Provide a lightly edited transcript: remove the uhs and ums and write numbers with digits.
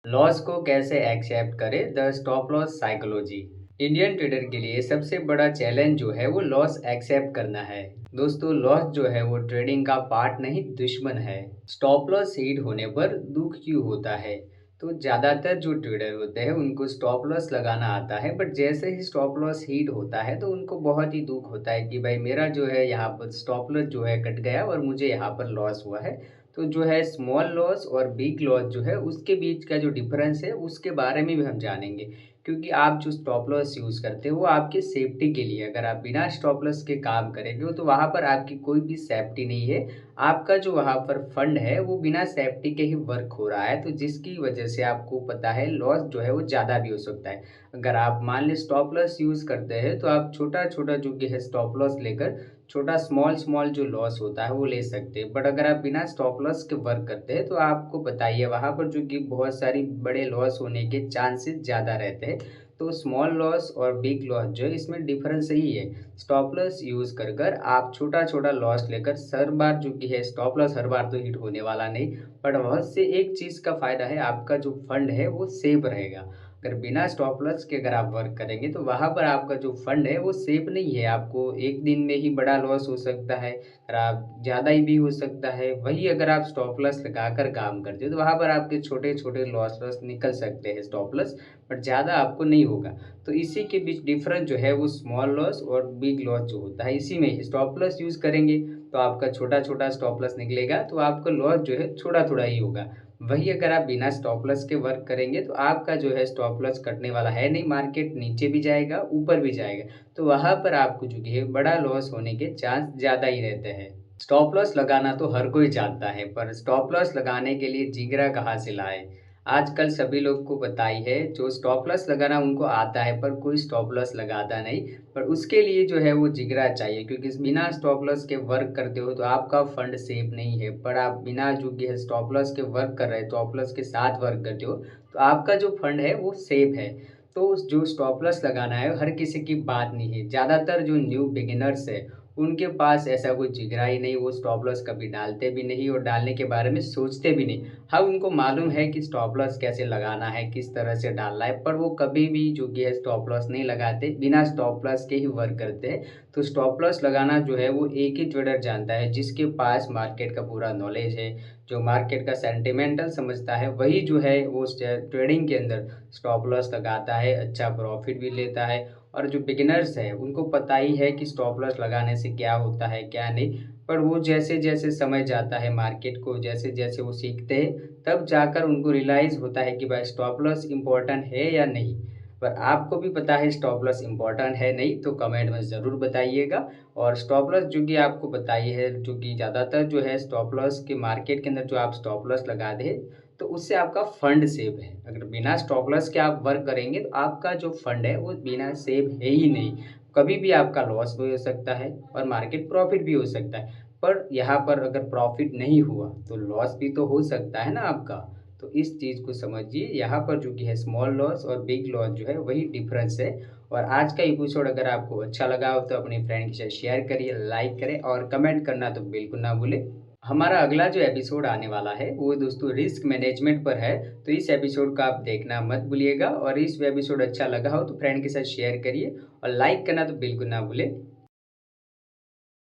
Loss को कैसे accept करें, the stop loss psychology. Indian trader के लिए सबसे बड़ा चैलेंज जो है वो लॉस एक्सेप्ट करना है। दोस्तों, लॉस जो है वो ट्रेडिंग का पार्ट नहीं, दुश्मन है। स्टॉप लॉस हिट होने पर दुख क्यों होता है? तो ज़्यादातर जो ट्रेडर होते हैं उनको स्टॉप लॉस लगाना आता है, बट जैसे ही स्टॉप लॉस हिट होता है तो उनको बहुत ही दुख होता है कि भाई मेरा जो है यहाँ पर स्टॉप लॉस जो है कट गया और मुझे यहाँ पर लॉस हुआ है। तो जो है स्मॉल लॉस और बिग लॉस जो है उसके बीच का जो डिफरेंस है उसके बारे में भी हम जानेंगे, क्योंकि आप जो स्टॉप लॉस यूज़ करते हो वो आपके सेफ्टी के लिए। अगर आप बिना स्टॉप लॉस के काम करेंगे तो वहाँ पर आपकी कोई भी सेफ्टी नहीं है। आपका जो वहाँ पर फंड है वो बिना सेफ्टी के ही वर्क हो रहा है, तो जिसकी वजह से आपको पता है लॉस जो है वो ज़्यादा भी हो सकता है। अगर आप मान लें स्टॉप लॉस यूज़ करते हैं तो आप छोटा-छोटा जो कि है स्टॉप लॉस लेकर छोटा स्मॉल जो लॉस होता है वो ले सकते हैं। बट अगर आप बिना स्टॉप लॉस के वर्क करते हैं तो आपको बताइए वहाँ पर जो कि बहुत सारी बड़े लॉस होने के चांसेस ज़्यादा रहते हैं। तो स्मॉल लॉस और बिग लॉस जो है इसमें डिफरेंस यही है। स्टॉप लॉस यूज़ कर आप छोटा-छोटा लॉस लेकर हर बार जो कि है स्टॉप लॉस हर बार तो हिट होने वाला नहीं, बट वहाँ से एक चीज़ का फ़ायदा है, आपका जो फंड है वो सेफ रहेगा। अगर बिना स्टॉप लॉस के अगर आप वर्क करेंगे तो वहाँ पर आपका जो फंड है वो सेफ नहीं है। आपको एक दिन में ही बड़ा लॉस हो सकता है और आप ज़्यादा ही भी हो सकता है। वही अगर आप स्टॉप लॉस लगाकर काम करते हो तो वहाँ पर आपके छोटे-छोटे लॉस निकल सकते हैं स्टॉप लॉस, बट ज़्यादा आपको नहीं होगा। तो इसी के बीच डिफरेंस जो है वो स्मॉल लॉस और बिग लॉस जो होता है इसी में ही। स्टॉप लॉस यूज़ करेंगे तो आपका छोटा-छोटा स्टॉप लॉस निकलेगा तो आपका लॉस जो है थोड़ा-थोड़ा ही होगा। वही अगर आप बिना स्टॉप लॉस के वर्क करेंगे तो आपका जो है स्टॉप लॉस कटने वाला है नहीं, मार्केट नीचे भी जाएगा, ऊपर भी जाएगा। तो वहाँ पर आपको जो कि है बड़ा लॉस होने के चांस ज़्यादा ही रहते हैं। स्टॉप लॉस लगाना तो हर कोई जानता है, पर स्टॉप लॉस लगाने के लिए जिगरा कहाँ से लाएँ? आजकल सभी लोग को पता ही है, जो स्टॉप लॉस लगाना उनको आता है पर कोई स्टॉप लॉस लगाता नहीं। पर उसके लिए जो है वो जिगरा चाहिए, क्योंकि बिना स्टॉप लॉस के वर्क करते हो तो आपका फंड सेफ नहीं है। पर आप बिना जो कि है स्टॉप लॉस के वर्क कर रहे हैं, स्टॉप लॉस के साथ वर्क करते हो तो आपका जो फंड है वो सेफ है। तो जो स्टॉप लॉस लगाना है हर किसी की बात नहीं है। ज़्यादातर जो न्यू बिगिनर्स है उनके पास ऐसा कोई जिगरा ही नहीं, वो स्टॉप लॉस कभी डालते भी नहीं और डालने के बारे में सोचते भी नहीं। हाँ, उनको मालूम है कि स्टॉप लॉस कैसे लगाना है, किस तरह से डालना है, पर वो कभी भी जो कि है स्टॉप लॉस नहीं लगाते, बिना स्टॉप लॉस के ही वर्क करते हैं। तो स्टॉप लॉस लगाना जो है वो एक ही ट्रेडर जानता है जिसके पास मार्केट का पूरा नॉलेज है, जो मार्केट का सेंटिमेंटल समझता है, वही जो है वो ट्रेडिंग के अंदर स्टॉप लॉस लगाता है, अच्छा प्रॉफिट भी लेता है। और जो बिगिनर्स हैं उनको पता ही है कि स्टॉप लॉस लगाने से क्या होता है, क्या नहीं। पर वो जैसे-जैसे समय जाता है मार्केट को जैसे-जैसे वो सीखते हैं, तब जाकर उनको रियलाइज़ होता है कि भाई स्टॉप लॉस इम्पोर्टेंट है या नहीं। पर आपको भी पता है स्टॉप लॉस इम्पोर्टेंट है नहीं, तो कमेंट में ज़रूर बताइएगा। और स्टॉप लॉस जो कि आपको बताई है, जो कि ज़्यादातर जो है स्टॉप लॉस के मार्केट के अंदर जो आप स्टॉप लॉस लगा दें, तो उससे आपका फंड सेव है। अगर बिना स्टॉप लॉस के आप वर्क करेंगे तो आपका जो फंड है वो बिना सेव है ही नहीं। कभी भी आपका लॉस भी हो सकता है और मार्केट प्रॉफ़िट भी हो सकता है। पर यहाँ पर अगर प्रॉफ़िट नहीं हुआ तो लॉस भी तो हो सकता है ना आपका। तो इस चीज़ को समझिए, यहाँ पर जो कि है स्मॉल लॉस और बिग लॉस जो है वही डिफ़रेंस है। और आज का एपिसोड अगर आपको अच्छा लगा हो तो अपने फ्रेंड के साथ शेयर करिए, लाइक करें और कमेंट करना तो बिल्कुल ना भूलें। हमारा अगला जो एपिसोड आने वाला है वो दोस्तों रिस्क मैनेजमेंट पर है, तो इस एपिसोड को आप देखना मत भूलिएगा। और इस एपिसोड अच्छा लगा हो तो फ्रेंड के साथ शेयर करिए और लाइक करना तो बिल्कुल ना भूलें।